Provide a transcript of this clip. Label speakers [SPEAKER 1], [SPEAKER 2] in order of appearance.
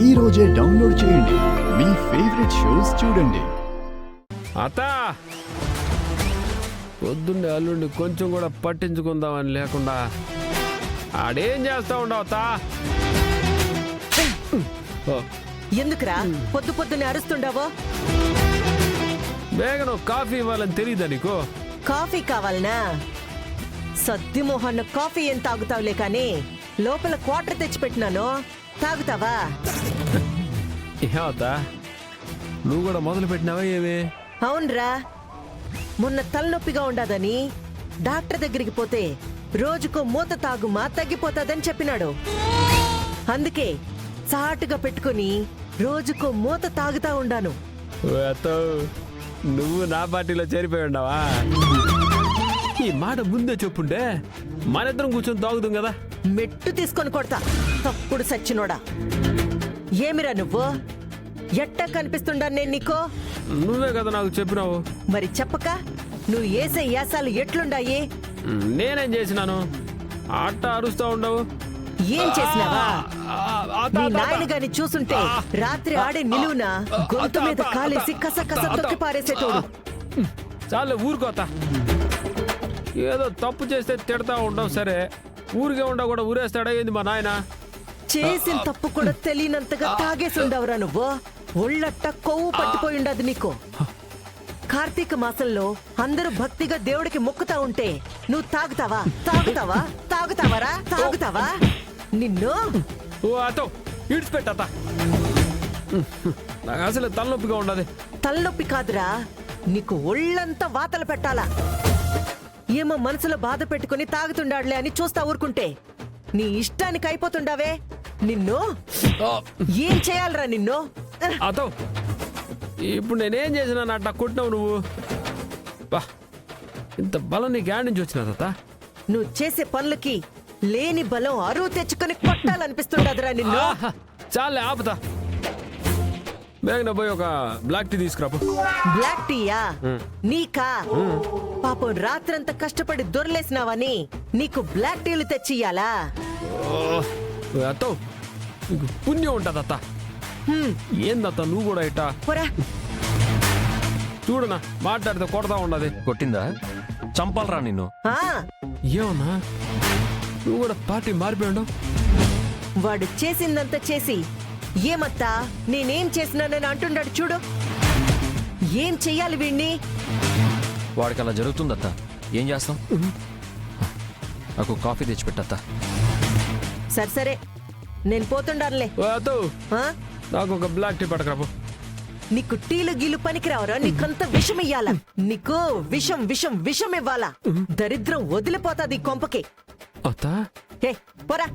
[SPEAKER 1] ఈ రోజే డౌన్లోడ్ చేయండి. మీ ఫేవరెట్ షోస్ చూడండి.
[SPEAKER 2] అత్త పొద్దున్నే అల్లుండి కొంచెం కూడా పట్టించుకుందామని లేకుండా ఆడేం చేస్తా ఉండవు అత్త.
[SPEAKER 3] ఎందుకురా పొద్దు పొద్దున్నే అరుస్తుండవో?
[SPEAKER 2] బేగను కాఫీ ఇవ్వాలని తెలియదా నీకు?
[SPEAKER 3] కాఫీ కావాలనా? సత్యమోహన్ కాఫీ ఏం తాగుతావులే కానీ లోపల క్వార్టర్ తెచ్చిపెట్టినాను, తాగుతావా?
[SPEAKER 2] ఏమవుతా నువ్వు కూడా మొదలు పెట్టినావా ఏమి?
[SPEAKER 3] అవునరా, మొన్న తలనొప్పిగా ఉండదని డాక్టర్ దగ్గరికి పోతే రోజుకో మూత తాగుమా తగ్గిపోతాదని చెప్పినాడు. అందుకే చాటుగా పెట్టుకుని రోజుకో మూత తాగుతా ఉండాను.
[SPEAKER 2] నువ్వు నా పార్టీలో చేరిపోయి ఉన్నావా? ఈ మాట ముందే చెప్పుంటే మనిద్దరం కూర్చొని తాగుతాం కదా.
[SPEAKER 3] మెట్టు తీసుకొని కొడతా తప్పుడు సచ్చినోడా. ఏమిరా నువ్వు? ఎట్టా కనిపిస్తుండా నేను నీకో?
[SPEAKER 2] నువ్వే కదా నాకు చెప్పినావు.
[SPEAKER 3] మరి చెప్పక నువ్వు ఏసే యాసాలు ఎట్లుండాయి?
[SPEAKER 2] నేనేం చేసినాను? అట్ట అరుస్తా ఉండవు.
[SPEAKER 3] ఏం చేసినావా? మీ నాయన గాని చూసుంటే రాత్రి ఆడే నిలువున గొంతు మీద కాలేసి కస కస తొక్కి పారేసేటోడు.
[SPEAKER 2] చాలే ఊరుకోత. ఏదో తప్పు చేస్తే తిడతా ఉండవు సరే, ఊరికే ఉండవు కూడా ఊరేస్తాడా ఏంది మా నాయన?
[SPEAKER 3] చేసిన తప్పు కూడా తెలియనంతగా తాగేసి ఉండవురా నువ్వు. ఒళ్ళట్ట కొవ్వు పట్టిపోయి ఉండదు నీకు. కార్తీక మాసంలో అందరూ భక్తిగా దేవుడికి మొక్కుతా ఉంటే నువ్వు తాగుతావా? తాగుతావా? తాగుతావరా? తాగుతావా? నిన్ను
[SPEAKER 2] ఓ అతో ఇడిచిపెట్టత. నాకు అసలు తలనొప్పిగా ఉండదు.
[SPEAKER 3] తలనొప్పి కాదురా, నీకు ఒళ్ళంతా వాతలు పెట్టాలా? ఏమో మనసులో బాధ పెట్టుకుని తాగుతుండాడులే అని చూస్తా ఊరుకుంటే నీ ఇష్టానికి అయిపోతుండావే. నిన్ను ఏం చేయాలరా నిన్ను?
[SPEAKER 2] అతో ఇప్పుడు నేనేం చేసినా అట్లా కొట్టినావు నువ్వు. బా ఇంత బలం నీకు యాడ్ నుంచి వచ్చినా తాత?
[SPEAKER 3] నువ్వు చేసే పనులకి లేని బలం అరువు తెచ్చుకొని కొట్టాలనిపిస్తుండదురా నిన్ను.
[SPEAKER 2] చాలే ఆపుతా. బేగన పోయి ఒక బ్లాక్ టీ తీసుకురాపు.
[SPEAKER 3] బ్లాక్ టీయా నీకా? పాపం రాత్రంతా కష్టపడి దొరలేసినావని నీకు బ్లాక్ టీలు తెచ్చియ్యాలా?
[SPEAKER 2] అత్తో నీకు పుణ్యం ఉంటది అత్త. ఏందత్త నువ్వు కూడా ఇట్టా?
[SPEAKER 3] పోరా.
[SPEAKER 2] చూడనా మాట్లాడితే కొడతా ఉండదు.
[SPEAKER 4] కొట్టిందా? చంపాలరా నిన్ను.
[SPEAKER 3] ఆ,
[SPEAKER 2] ఏమన్నా నువ్వు కూడా పార్టీ మారిపోయాడు?
[SPEAKER 3] వాడు చేసిందంతా చేసి ఏమత్తా నేనేం చేసినానని అంటున్నాడు చూడు. ఏం చెయ్యాలి వీణ్ణి?
[SPEAKER 4] వాడికి అలా జరుగుతుందత్త, ఏం చేస్తాం? నాకు కాఫీ తెచ్చిపెట్టత్తా.
[SPEAKER 3] సరే సరే నేను పోతుండానులే.
[SPEAKER 2] అత్తో
[SPEAKER 3] ఆ?
[SPEAKER 2] నాకు ఒక బ్లాక్ టీ పట్టకరాపు.
[SPEAKER 3] నీకు టీలు గీలు పనికిరావరా? నీకంత విషం ఇయ్యాలా? నీకు విషం విషం విషం ఇవ్వాలా? దరిద్రం వదిలిపోతాది కొంపకి.
[SPEAKER 2] అత్తా
[SPEAKER 3] హే పోరా.